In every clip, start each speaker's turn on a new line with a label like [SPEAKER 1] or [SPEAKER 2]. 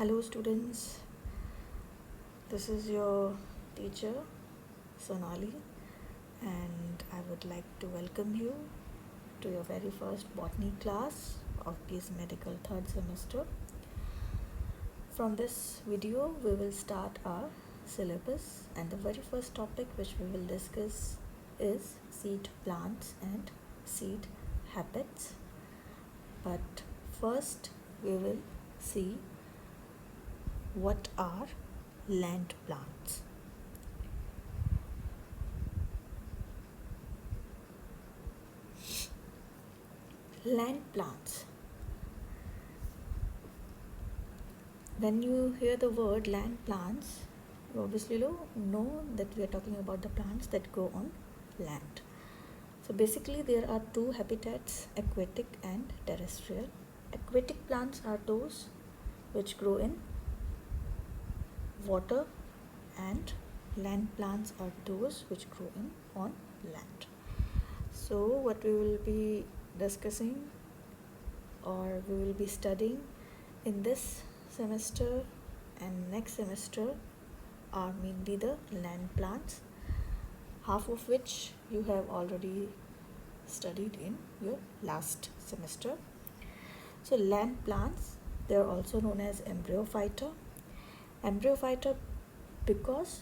[SPEAKER 1] Hello students, this is your teacher Sonali and I would like to welcome you to your very first botany class of BS Medical third semester. From this video we will start our syllabus and the very first topic which we will discuss is seed plants and seed habits. But first we will see what are land plants. Land plants. When you hear the word land plants, you obviously know that we are talking about the plants that grow on land. So basically there are two habitats, aquatic and terrestrial. Aquatic plants are those which grow in water and land plants are those which grow on land. So what we will be discussing or we will be studying in this semester and next semester are mainly the land plants, half of which you have already studied in your last semester. So land plants, they are also known as embryophyta. Embryophyta because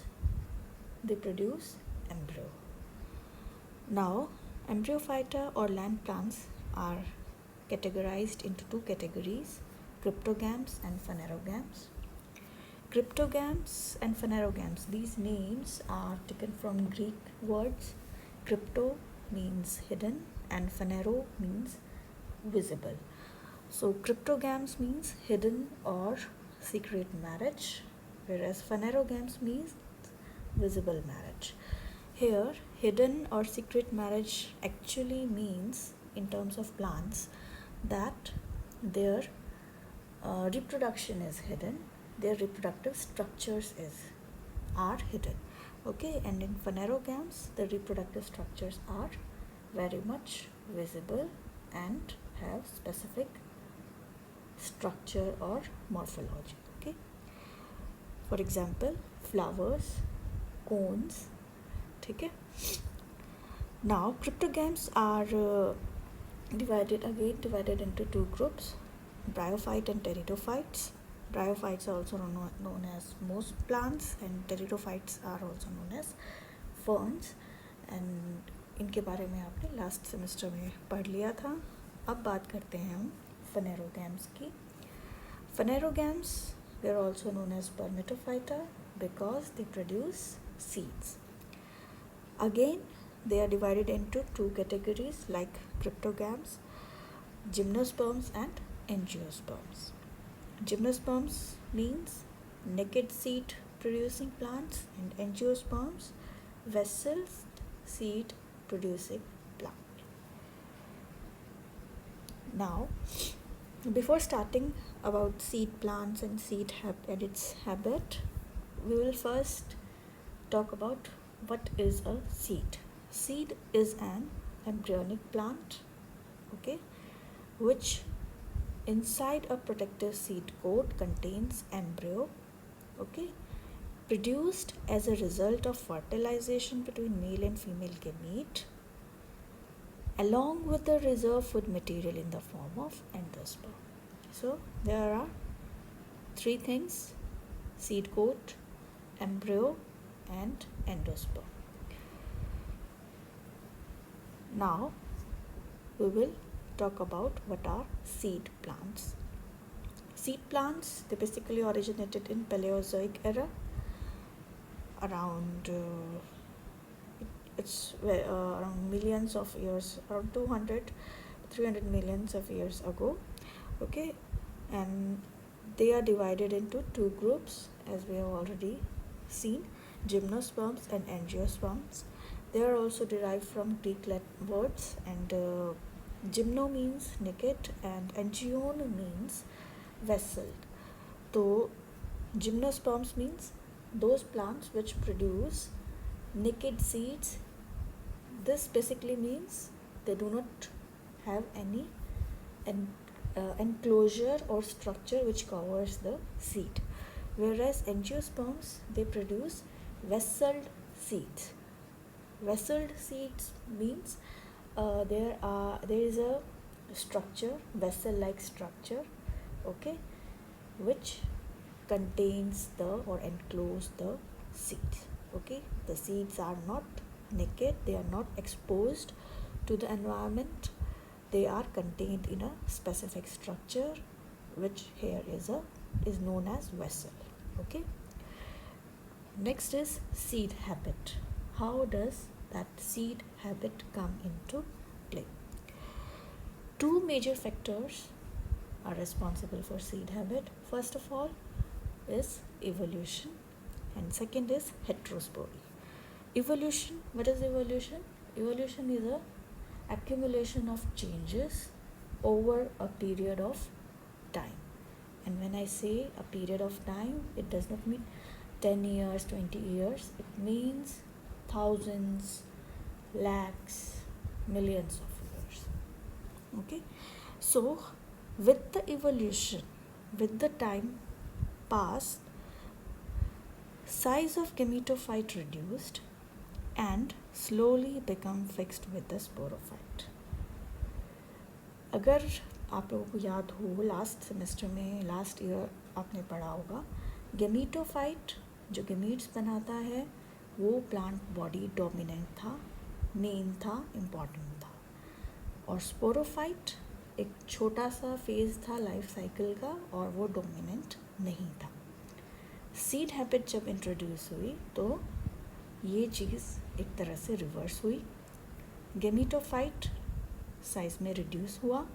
[SPEAKER 1] they produce embryo. Now, embryophyta or land plants are categorized into two categories, cryptogams and phanerogams. Cryptogams and phanerogams, these names are taken from Greek words. Crypto means hidden and phanero means visible. So cryptogams means hidden or secret marriage, whereas phanerogams means visible marriage. Here, hidden or secret marriage actually means, in terms of plants, that their reproduction is hidden, their reproductive structures are hidden. Okay, and in phanerogams, the reproductive structures are very much visible and have specific structure or morphology. Okay, for example, flowers, cones. Okay. Now cryptogams are divided into two groups, bryophyte and pteridophytes. Bryophytes are also known as moss plants and pteridophytes are also known as ferns, and इनके बारे में आपने last semester में पढ़ लिया था. अब बात करते हैं हम phanerogams की. Phanerogams, they are also known as spermatophyta because they produce seeds. Again, they are divided into two categories like cryptogams, gymnosperms and angiosperms. Gymnosperms means naked seed producing plants and angiosperms vessels seed producing plant. Now, before starting about seed plants and and its habit, we will first talk about what is a seed. Seed is an embryonic plant, okay, which inside a protective seed coat contains embryo, okay, produced as a result of fertilization between male and female gamete along with the reserve food material in the form of endosperm. So there are three things: seed coat, embryo and endosperm. Now we will talk about what are seed plants. Seed plants, they basically originated in Paleozoic era around around millions of years, around 200-300 millions of years ago. Okay, and they are divided into two groups as we have already seen, gymnosperms and angiosperms. They are also derived from Greek words, and gymno means naked and angion means vessel. So gymnosperms means those plants which produce naked seeds. This basically means they do not have any enclosure or structure which covers the seed, whereas angiosperms, they produce vesseled seeds. Vesseled seeds means there is a structure, vessel like structure, okay, which contains the or enclose the seeds. Okay, the seeds are not naked, they are not exposed to the environment, they are contained in a specific structure which here is known as vessel. Okay, next is seed habit. How does that seed habit come into play? Two major factors are responsible for seed habit. First of all is evolution, and second is heterospory. Evolution, what is evolution? Evolution is a accumulation of changes over a period of time. And when I say a period of time, it does not mean 10 years, 20 years. It means thousands, lakhs, millions of years. Okay, so with the evolution, with the time passed, size of gametophyte reduced and slowly become fixed with the sporophyte. अगर आप लोगों को याद हो last semester में, last year आपने पढ़ा होगा, गेमीटोफाइट जो गेमीट्स बनाता है वो प्लांट बॉडी डोमिनेंट था, मेन था, इम्पॉर्टेंट था, और स्पोरोफाइट एक छोटा सा फेज़ था लाइफ साइकिल का और वो डोमिनेंट नहीं था. सीड हैबिट जब इंट्रोड्यूस हुई तो ये चीज़ एक तरह से रिवर्स हुई. गेमीटोफाइट साइज में रिड्यूस हुआ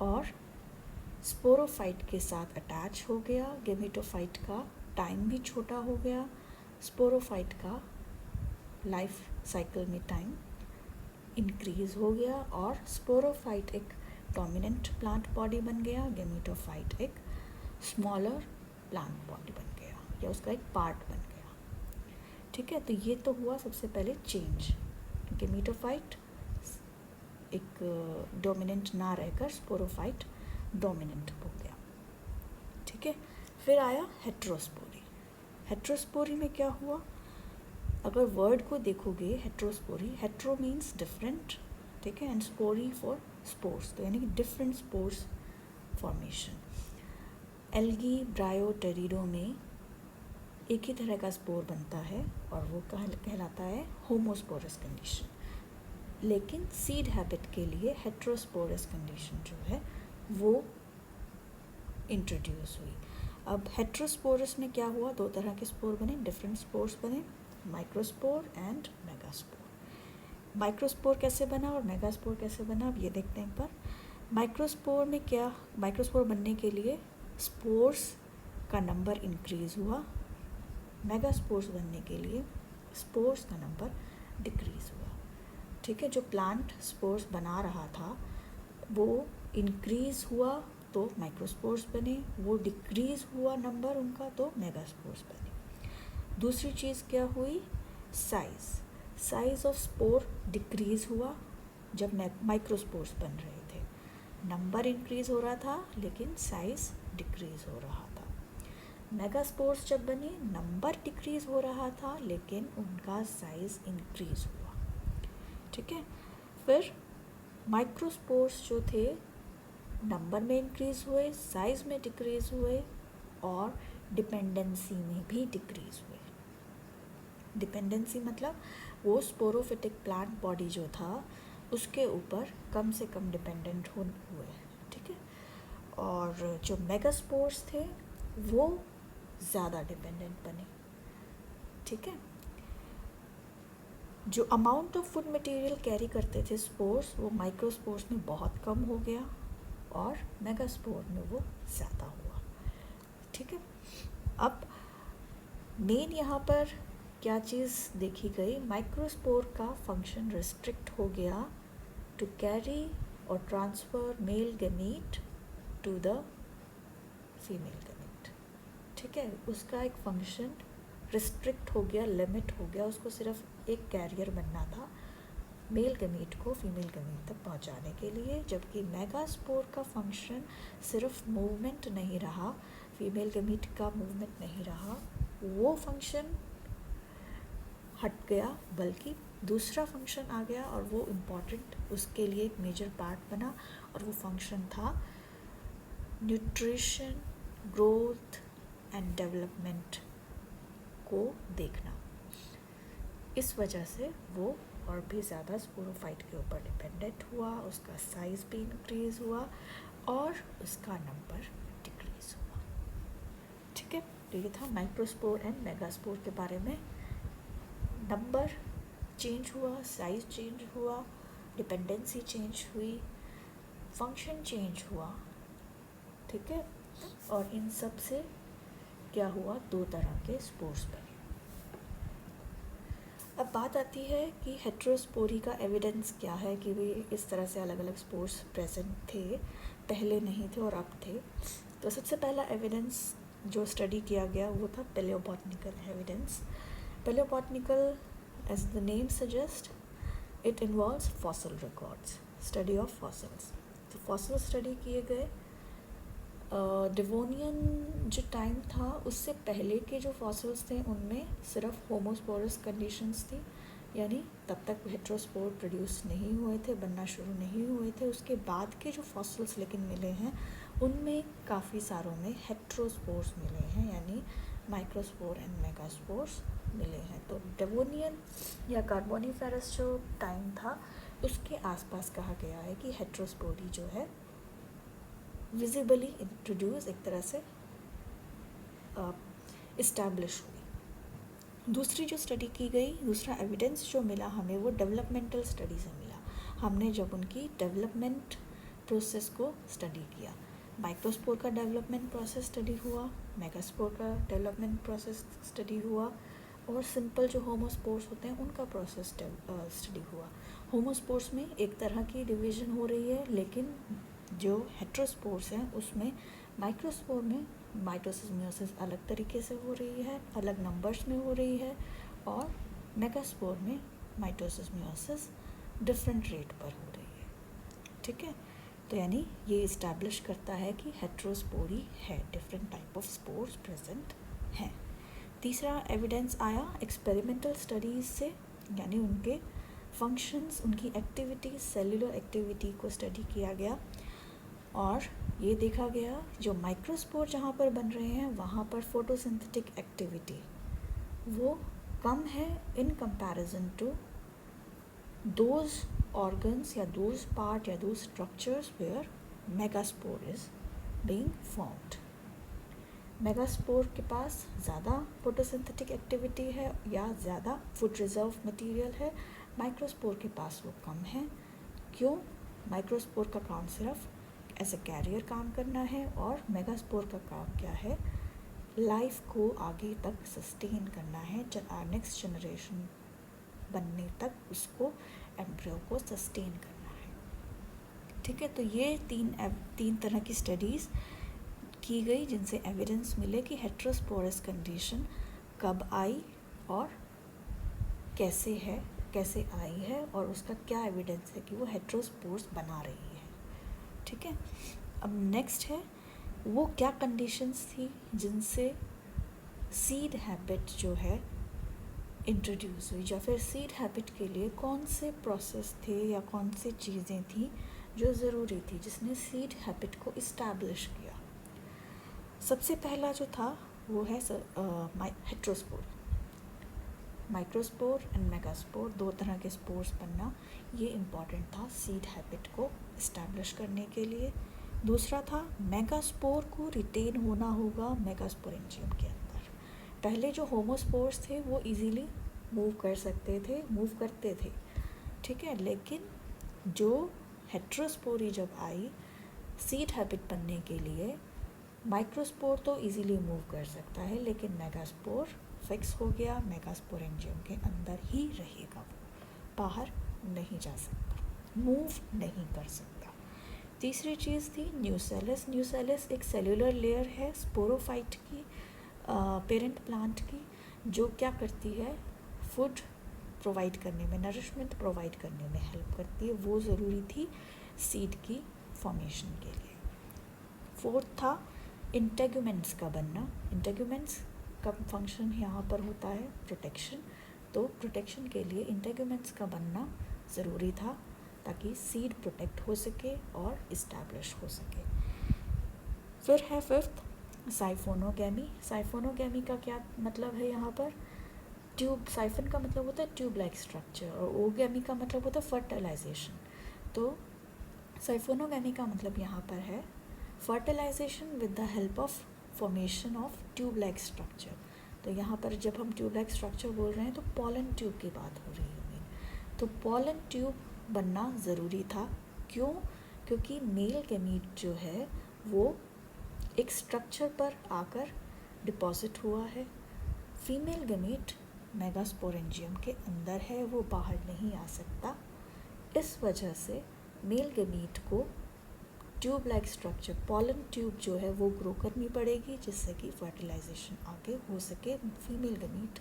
[SPEAKER 1] और स्पोरोफाइट के साथ अटैच हो गया. गेमीटोफाइट का टाइम भी छोटा हो गया, स्पोरोफाइट का लाइफ साइकिल में टाइम इंक्रीज हो गया और स्पोरोफाइट एक डोमिनेंट प्लांट बॉडी बन गया, गेमीटोफाइट एक स्मॉलर प्लांट बॉडी बन गया या उसका एक पार्ट बन गया. ठीक है, तो ये तो हुआ सबसे पहले चेंज. गेमीटोफाइट एक डोमिनेंट ना रहकर स्पोरोफाइट डोमिनेंट हो गया. ठीक है, फिर आया हेट्रोस्पोरी. हेट्रोस्पोरी में क्या हुआ? अगर वर्ड को देखोगे हेट्रोस्पोरी, हेट्रो मीन्स डिफरेंट, ठीक है, एंड स्पोरी फॉर स्पोर्स, तो यानी कि डिफरेंट स्पोर्स फॉर्मेशन. एल्गी, ब्रायो, टेरिडो में एक ही तरह का स्पोर बनता है और वो कहलाता है होमोस्पोरस कंडीशन. लेकिन सीड हैबिट के लिए हेट्रोस्पोरस कंडीशन जो है वो इंट्रोड्यूस हुई. अब हेट्रोस्पोरस में क्या हुआ? दो तरह के स्पोर बने, डिफरेंट स्पोर्स बने, माइक्रोस्पोर एंड मेगास्पोर. माइक्रोस्पोर कैसे बना और मेगास्पोर कैसे बना, अब ये देखते हैं एक बार. माइक्रोस्पोर में क्या, माइक्रोस्पोर बनने के लिए स्पोर्स का नंबर इंक्रीज हुआ, मेगास्पोर्स बनने के लिए स्पोर्स का नंबर डिक्रीज हुआ. ठीक है, जो प्लांट स्पोर्स बना रहा था वो इंक्रीज हुआ तो माइक्रोस्पोर्स बने, वो डिक्रीज हुआ नंबर उनका तो मेगास्पोर्स बने. दूसरी चीज़ क्या हुई? साइज ऑफ स्पोर डिक्रीज हुआ जब माइक्रोस्पोर्स बन रहे थे. नंबर इंक्रीज हो रहा था लेकिन साइज डिक्रीज हो रहा था. मेगास्पोर्स जब बने नंबर डिक्रीज हो रहा था लेकिन उनका साइज इंक्रीज हुआ. ठीक है, फिर माइक्रोस्पोर्स जो थे नंबर में इंक्रीज हुए, साइज में डिक्रीज हुए और डिपेंडेंसी में भी डिक्रीज हुए. डिपेंडेंसी मतलब वो स्पोरोफिटिक प्लांट बॉडी जो था उसके ऊपर कम से कम डिपेंडेंट हुए. ठीक है, और जो मेगास्पोर्स थे वो ज़्यादा डिपेंडेंट बने. ठीक है, जो amount of food material carry करते थे स्पोर्स वो माइक्रोस्पोर्स में बहुत कम हो गया और मेगास्पोर में वो ज़्यादा हुआ. ठीक है, अब मेन यहाँ पर क्या चीज़ देखी गई? माइक्रोस्पोर का फंक्शन रिस्ट्रिक्ट हो गया टू कैरी और transfer male gamete to the female gamete. ठीक है, उसका एक फंक्शन रिस्ट्रिक्ट हो गया, लिमिट हो गया, उसको सिर्फ एक कैरियर बनना था मेल गमीट को फीमेल गमीट तक पहुंचाने के लिए, जबकि मेगास्पोर का फंक्शन सिर्फ मूवमेंट नहीं रहा, फीमेल गमीट का मूवमेंट नहीं रहा, वो फंक्शन हट गया, बल्कि दूसरा फंक्शन आ गया और वो इम्पॉर्टेंट उसके लिए एक मेजर पार्ट बना, और वो फंक्शन था न्यूट्रिशन, ग्रोथ एंड डेवलपमेंट को देखना। इस वजह से वो और भी ज़्यादा स्पोरोफाइट के ऊपर डिपेंडेंट हुआ, उसका साइज़ भी इंक्रीज़ हुआ और उसका नंबर डिक्रीज़ हुआ। ठीक है, तो ये था माइक्रोस्पोर एंड मेगास्पोर के बारे में। नंबर चेंज हुआ, साइज़ चेंज हुआ, डिपेंडेंसी चेंज हुई, फंक्शन चेंज हुआ। ठीक है, और इन सब से क्या हुआ, दो तरह के स्पोर्स बने। अब बात आती है कि हेट्रोस्पोरी का एविडेंस क्या है कि भी इस तरह से अलग अलग स्पोर्स प्रेजेंट थे, पहले नहीं थे और अब थे। तो सबसे पहला एविडेंस जो स्टडी किया गया वो था palaeobotanical evidence. Palaeobotanical, as the name suggest, it involves fossil records, study of fossils. तो फॉसिल स्टडी किए गए। डिवोनियन जो टाइम था उससे पहले के जो फॉसिल्स थे उनमें सिर्फ होमोस्पोरस कंडीशंस थी, यानी तब तक हेट्रोस्पोर प्रोड्यूस नहीं हुए थे, बनना शुरू नहीं हुए थे। उसके बाद के जो फॉसिल्स लेकिन मिले हैं उनमें काफ़ी सारों में हेट्रोस्पोर्स मिले हैं, यानी माइक्रोस्पोर एंड मेगास्पोर्स मिले हैं। तो डेवोनियन या कार्बोनिफेरस जो टाइम था उसके आसपास कहा गया है कि हेट्रोस्पोरी जो है विजिबली इंट्रोड्यूस, एक तरह से इस्टेब्लिश हुई। दूसरी जो स्टडी की गई, दूसरा एविडेंस जो मिला हमें वो डेवलपमेंटल स्टडी से मिला। हमने जब उनकी डेवलपमेंट प्रोसेस को स्टडी किया, माइक्रोस्पोर का डेवलपमेंट प्रोसेस स्टडी हुआ, मेगास्पोर का डेवलपमेंट प्रोसेस स्टडी हुआ, और सिंपल जो होमोस्पोर्स होते हैं उनका प्रोसेस स्टडी हुआ। होमोस्पोर्स में एक तरह की डिवीज़न हो रही है, लेकिन जो हेट्रोस्पोर्स हैं उसमें माइक्रोस्पोर में माइटोसिस मियोसिस अलग तरीके से हो रही है, अलग नंबर्स में हो रही है, और मेगास्पोर में माइटोसिस मियोसिस डिफरेंट रेट पर हो रही है। ठीक है, तो यानी ये इस्टेब्लिश करता है कि हेट्रोस्पोरी है, different type of spores present हैं। तीसरा एविडेंस आया एक्सपेरिमेंटल स्टडीज़ से, यानी उनके फंक्शंस, उनकी एक्टिविटी, सेलुलर एक्टिविटी को स्टडी किया गया, और ये देखा गया जो माइक्रोस्पोर जहाँ पर बन रहे हैं वहाँ पर फोटोसिंथेटिक एक्टिविटी वो कम है in comparison to those organs या दोज पार्ट या those structures where megaspore is being formed. Megaspore के पास ज़्यादा फोटोसिंथेटिक एक्टिविटी है या ज़्यादा फूड रिजर्व मटेरियल है, माइक्रोस्पोर के पास वो कम है। क्यों? माइक्रोस्पोर का काम सिर्फ एज ए कैरियर काम करना है, और मेगास्पोर का काम क्या है, लाइफ को आगे तक सस्टेन करना है, नेक्स्ट जनरेशन बनने तक उसको, एम्ब्रियो को सस्टेन करना है। ठीक है, तो ये तीन तरह की स्टडीज़ की गई जिनसे एविडेंस मिले कि हेट्रोस्पोरस कंडीशन कब आई और कैसे है, कैसे आई है, और उसका क्या एविडेंस है कि वो हेट्रोस्पोर्स बना रही है। ठीक है, अब नेक्स्ट है वो क्या कंडीशंस थी जिनसे सीड हैबिट जो है इंट्रोड्यूस हुई, या फिर सीड हैबिट के लिए कौन से प्रोसेस थे या कौन सी चीज़ें थी जो ज़रूरी थी जिसने सीड हैबिट को इस्टेब्लिश किया। सबसे पहला जो था वो है हेट्रोस्पोर। माइक्रोस्पोर एंड मेगास्पोर, दो तरह के स्पोर्स बनना, ये इम्पॉर्टेंट था सीड हैबिट को इस्टेब्लिश करने के लिए। दूसरा था मेगास्पोर को रिटेन होना होगा मेगास्पोरेंजियम के अंदर। पहले जो होमोस्पोर्स थे वो इजीली मूव कर सकते थे, मूव करते थे, ठीक है, लेकिन जो हेट्रोस्पोरी जब आई सीड हैबिट बनने के लिए, माइक्रोस्पोर तो इजीली मूव कर सकता है, लेकिन मेगास्पोर फिक्स हो गया, मेगास्पोरेंजियम के अंदर ही रहेगा, वो बाहर नहीं जा सकता, मूव नहीं कर सकता। तीसरी चीज़ थी न्यूसेलस। न्यूसेलस एक सेलुलर लेयर है स्पोरोफाइट की, पेरेंट प्लांट की, जो क्या करती है, फूड प्रोवाइड करने में, नरिशमेंट प्रोवाइड करने में हेल्प करती है, वो ज़रूरी थी सीड की फॉर्मेशन के लिए। फोर्थ था इंटेगुमेंट्स का बनना। इंटेगुमेंट्स का फंक्शन यहाँ पर होता है प्रोटेक्शन, तो प्रोटेक्शन के लिए इंटेगुमेंट्स का बनना ज़रूरी था ताकि सीड प्रोटेक्ट हो सके और इस्टेब्लिश हो सके। फिर है फिफ्थ साइफोनोगैमी। साइफोनोगैमी का क्या मतलब है यहाँ पर? ट्यूब, साइफन का मतलब होता है ट्यूब लाइक स्ट्रक्चर और ओगैमी का मतलब होता है फर्टिलाइजेशन। तो साइफोनोगैमी का मतलब यहाँ पर है fertilisation with the help of formation of tube like structure. तो यहाँ पर जब हम ट्यूब लाइक स्ट्रक्चर बोल रहे हैं तो पॉलन ट्यूब की बात हो रही होगी। तो पॉलन ट्यूब बनना ज़रूरी था। क्यों? क्योंकि मेल गैमीट जो है वो एक स्ट्रक्चर पर आकर डिपॉजिट हुआ है, फीमेल गैमीट मेगास्पोरेंजियम के अंदर है, वो बाहर नहीं आ सकता। इस वजह से मेल गैमीट को tube like structure pollen tube जो है वो ग्रो करनी पड़ेगी जिससे कि फर्टिलाइजेशन आगे हो सके, फीमेल गैमीट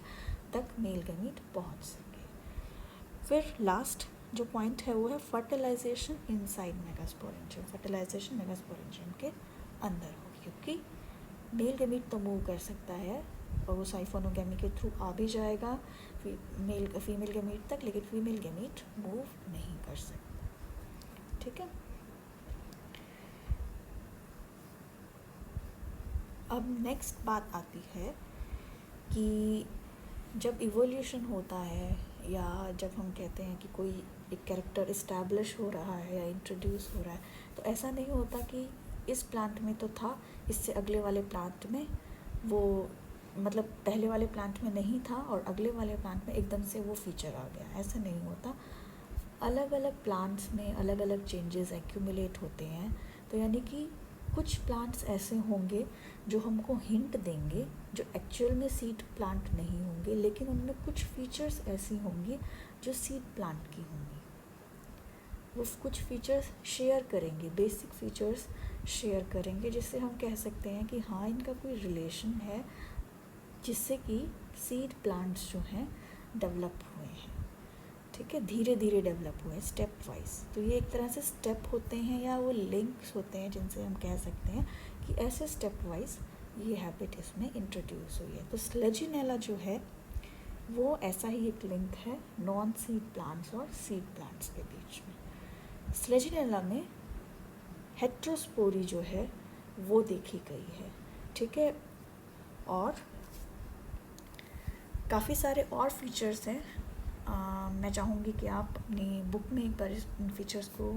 [SPEAKER 1] तक मेल गैमीट पहुंच सके। फिर लास्ट जो पॉइंट है वो है fertilisation inside megasporangium. Fertilisation megasporangium के अंदर हो, क्योंकि मेल गैमीट तो मूव कर सकता है और वो साइफोनोगैमी के थ्रू आ भी जाएगा फीमेल गैमीट तक, लेकिन फीमेल गैमीट मूव नहीं कर सकता। ठीक है। अब नेक्स्ट बात आती है कि जब इवोल्यूशन होता है या जब हम कहते हैं कि कोई एक कैरेक्टर इस्टेब्लिश हो रहा है या इंट्रोड्यूस हो रहा है, तो ऐसा नहीं होता कि इस प्लांट में तो था, इससे अगले वाले प्लांट में वो मतलब पहले वाले प्लांट में नहीं था और अगले वाले प्लांट में एकदम से वो फीचर आ गया। ऐसा नहीं होता। अलग अलग प्लांट्स में अलग अलग चेंजेस एक्यूमुलेट होते हैं। तो यानी कि कुछ प्लांट्स ऐसे होंगे जो हमको हिंट देंगे जो एक्चुअल में सीड प्लांट नहीं होंगे, लेकिन उनमें कुछ फीचर्स ऐसी होंगी जो सीड प्लांट की होंगी। वो कुछ फीचर्स शेयर करेंगे, बेसिक फीचर्स शेयर करेंगे, जिससे हम कह सकते हैं कि हाँ इनका कोई रिलेशन है, जिससे कि सीड प्लांट्स जो हैं डेवलप हुए हैं। ठीक है, धीरे धीरे डेवलप हुए हैं, स्टेप वाइज। तो ये एक तरह से स्टेप होते हैं या वो लिंक्स होते हैं जिनसे हम कह सकते हैं कि ऐसे स्टेप वाइज ये हैबिट इसमें इंट्रोड्यूस हुई है। तो स्लेजिनेला जो है वो ऐसा ही एक लिंक है नॉन सीड प्लांट्स और सीड प्लांट्स के बीच में। स्लेजिनेला में हेट्रोस्पोरी जो है वो देखी गई है। ठीक है, और काफ़ी सारे और फीचर्स हैं। मैं चाहूँगी कि आप अपनी बुक में एक बार इन फीचर्स को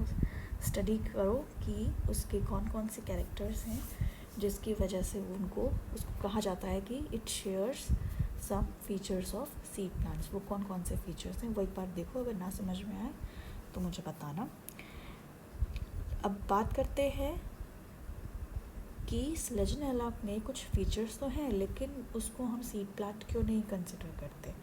[SPEAKER 1] स्टडी करो कि उसके कौन कौन से कैरेक्टर्स हैं जिसकी वजह से उसको कहा जाता है कि it shares some features of seed plants. वो कौन कौन से फीचर्स हैं वो एक बार देखो, अगर ना समझ में आए तो मुझे बताना। अब बात करते हैं कि स्लेजिनेला में कुछ फीचर्स तो हैं, लेकिन उसको हम सीड प्लांट क्यों नहीं कंसिडर करते।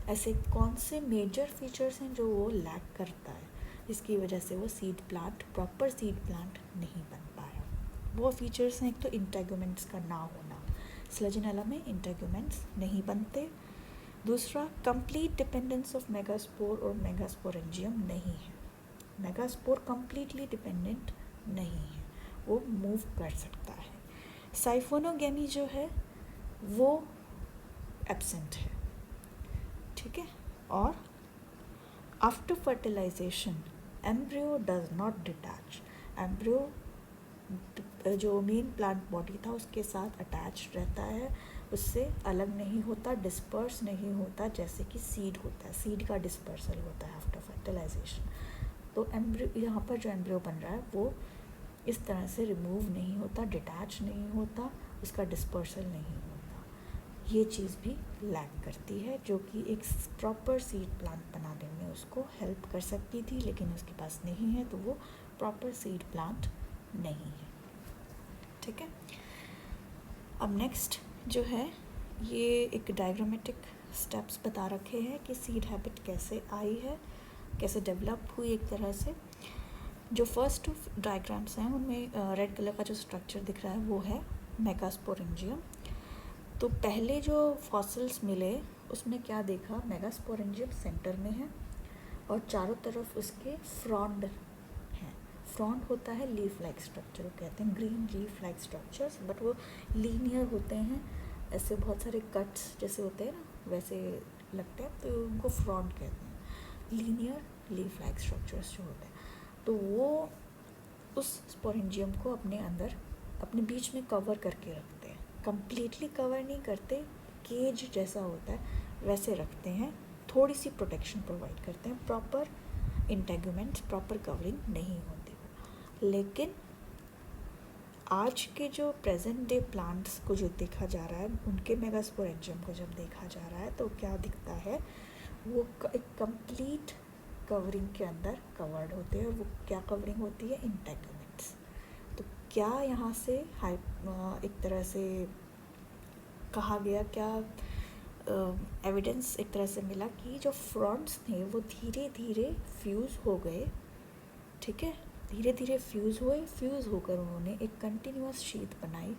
[SPEAKER 1] ऐसे कौन से मेजर फीचर्स हैं जो वो लैक करता है, जिसकी वजह से वो seed plant, proper seed plant नहीं बन पाया। वो फीचर्स हैं, एक तो इंटेगुमेंट्स का ना होना, स्लेजिनेला में इंटेगुमेंट्स नहीं बनते। दूसरा, कंप्लीट डिपेंडेंस ऑफ मेगास्पोर और मेगास्पोरेंजियम नहीं है। मेगास्पोर कंप्लीटली डिपेंडेंट नहीं है, वो मूव कर सकता है। साइफोनोगैमी जो है वो एब्सेंट है। ठीक है, और after fertilisation embryo does not detach. Embryo जो मेन प्लांट बॉडी था उसके साथ अटैच रहता है, उससे अलग नहीं होता, डिस्पर्स नहीं होता जैसे कि सीड होता है। सीड का डिस्पर्सल होता है आफ्टर फर्टिलाइजेशन। तो एम्ब्रियो, यहाँ पर जो एम्ब्रियो बन रहा है वो इस तरह से रिमूव नहीं होता, डिटैच नहीं होता, उसका डिस्पर्सल नहीं होता। ये चीज़ भी लैक करती है जो कि एक प्रॉपर सीड प्लांट बनाने में उसको हेल्प कर सकती थी, लेकिन उसके पास नहीं है, तो वो प्रॉपर सीड प्लांट नहीं है। ठीक है, अब नेक्स्ट जो है ये एक डायग्रामेटिक स्टेप्स बता रखे हैं कि सीड हैबिट कैसे आई है, कैसे डेवलप हुई। एक तरह से जो फर्स्ट टू डायग्राम्स हैं उनमें रेड कलर का जो स्ट्रक्चर दिख रहा है वो है मेगास्पोरेंजियम। तो पहले जो फॉसिल्स मिले उसमें क्या देखा, मेगास्पोरेंजियम सेंटर में है और चारों तरफ उसके फ्रॉन्ड हैं। फ्रॉन्ड होता है लीफ लाइक स्ट्रक्चर, कहते हैं green leaf like structures, but वो लीनियर होते हैं, ऐसे बहुत सारे कट्स जैसे होते हैं ना वैसे लगते हैं, तो उनको फ्रॉन्ड कहते हैं, लीनियर लीफ लाइक स्ट्रक्चर्स जो होते हैं। तो वो उस स्पोरेंजियम को अपने अंदर अपने बीच में कवर करके रखते हैं, कंप्लीटली कवर नहीं करते, केज जैसा होता है वैसे रखते हैं, थोड़ी सी प्रोटेक्शन प्रोवाइड करते हैं, प्रॉपर इंटेगुमेंट्स, प्रॉपर कवरिंग नहीं होती। लेकिन आज के जो प्रेजेंट डे प्लांट्स को जो देखा जा रहा है, उनके मेगास्पोरेंजियम को जब देखा जा रहा है तो क्या दिखता है, वो एक कंप्लीट कवरिंग के अंदर कवर्ड होते हैं। और वो क्या कवरिंग होती है, इंटेगुमेंट्स। तो क्या यहाँ से एक तरह से कहा गया, क्या एविडेंस एक तरह से मिला कि जो फ्रॉन्ड्स थे वो धीरे धीरे फ्यूज़ हो गए, ठीक है, धीरे धीरे फ्यूज़ हुए, फ्यूज़ होकर उन्होंने एक कंटिन्यूअस शीट बनाई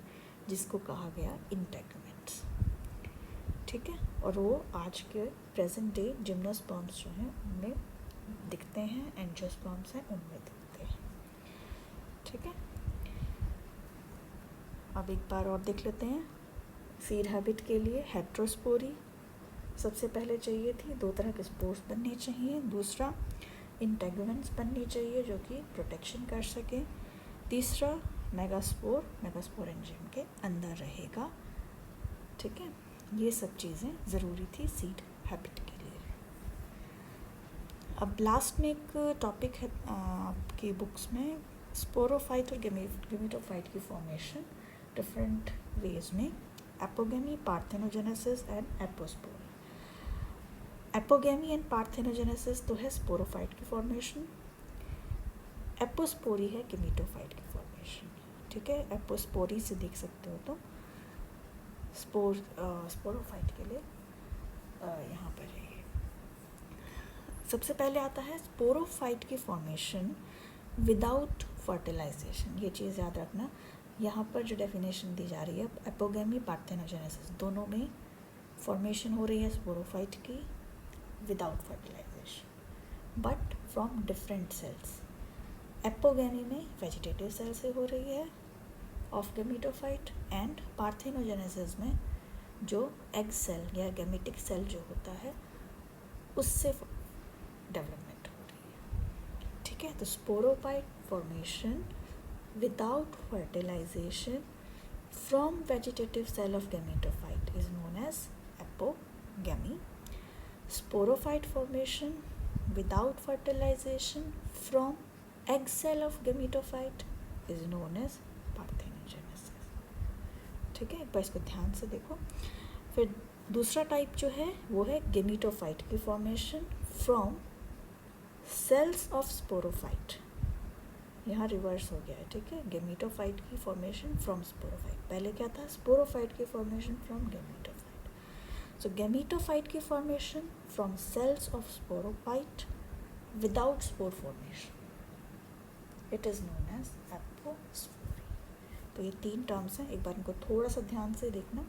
[SPEAKER 1] जिसको कहा गया इंटेगुमेंट्स, ठीक है। और वो आज के प्रेजेंट डे जिम्नोस्पर्म्स जो हैं उनमें दिखते हैं, एंजियोस्पर्म्स हैं उनमें दिखते हैं, ठीक है। अब एक बार और देख लेते हैं। सीड हैबिट के लिए हेट्रोस्पोरी सबसे पहले चाहिए थी, 2 तरह के स्पोर्स बनने चाहिए, दूसरा इंटेगुमेंट्स बननी चाहिए जो कि प्रोटेक्शन कर सके, तीसरा मेगास्पोरेंजियम के अंदर रहेगा, ठीक है। ये सब चीज़ें ज़रूरी थी सीड हैबिट के लिए। अब लास्ट में एक टॉपिक है आपकी बुक्स में, स्पोरोफाइट और गेमेटोफाइट की फॉर्मेशन डिफरेंट वेज में, apogamy, parthenogenesis and apospory. Apogamy and parthenogenesis तो है स्पोरोफाइट की फॉर्मेशन, एपोस्पोरी है गेमेटोफाइट की फॉर्मेशन, ठीक है। एपोस्पोरी से देख सकते हो तो स्पोरोफाइट के लिए यहाँ पर है। सबसे पहले आता है स्पोरोफाइट की फॉर्मेशन विदाउट फर्टिलाइजेशन। ये चीज़ याद रखना, यहाँ पर जो डेफिनेशन दी जा रही है, एपोगेमी, पार्थेनोजेनेसिस दोनों में फॉर्मेशन हो रही है स्पोरोफाइट की without fertilisation, but from different cells. Apogamy में वेजिटेटिव सेल से हो रही है ऑफ गेमेटोफाइट, एंड पार्थेनोजेनेसिस में जो एग सेल या गेमेटिक सेल जो होता है उससे डेवलपमेंट हो रही है, ठीक है। तो sporophyte formation without fertilization from vegetative cell of gametophyte is known as apogamy. Sporophyte formation without fertilization from egg cell of gametophyte is known as parthenogenesis, ठीक है। एक बार इसको ध्यान से देखो। फिर दूसरा टाइप जो है वो है गेमेटोफाइट की formation from cells of sporophyte, यहाँ रिवर्स हो गया है, ठीक है। गेमेटोफाइट की फॉर्मेशन फ्रॉम स्पोरोफाइट, पहले क्या था, स्पोरोफाइट की formation from gametophyte. So gametophyte की formation from cells of sporophyte without spore formation, it is known as apospory. तो ये 3 टर्म्स हैं, एक बार इनको थोड़ा सा ध्यान से देखना,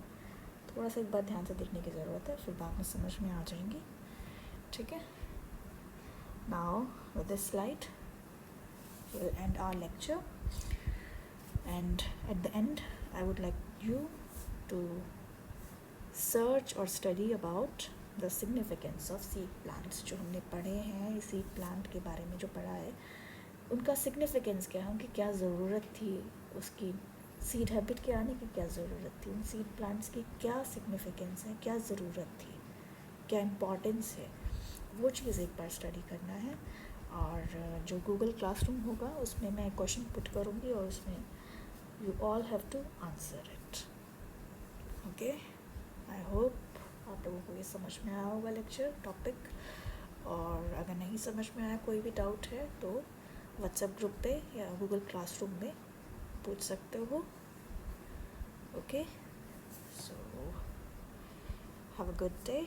[SPEAKER 1] थोड़ा सा एक बार ध्यान से देखने की ज़रूरत है, फिर बाद में समझ में आ जाएंगी, ठीक है। Now with this slide we'll end our lecture, and at the end I would like you to search or study about the significance of seed plants। जो हमने पढ़े हैं seed plant के बारे में जो पढ़ा है, उनका significance क्या है, उनकी क्या ज़रूरत थी, उसकी seed habit के आने की क्या ज़रूरत थी, उन seed plants की क्या significance है, क्या ज़रूरत थी, क्या importance है, वो चीज़ एक बार स्टडी करना है। और जो गूगल क्लासरूम होगा उसमें मैं क्वेश्चन पुट करूँगी और उसमें you all have to answer it, okay. I hope आप लोगों को ये समझ में आया होगा लेक्चर टॉपिक, और अगर नहीं समझ में आया, कोई भी डाउट है तो व्हाट्सएप ग्रुप पे या गूगल क्लासरूम में पूछ सकते हो, okay. So have a good day.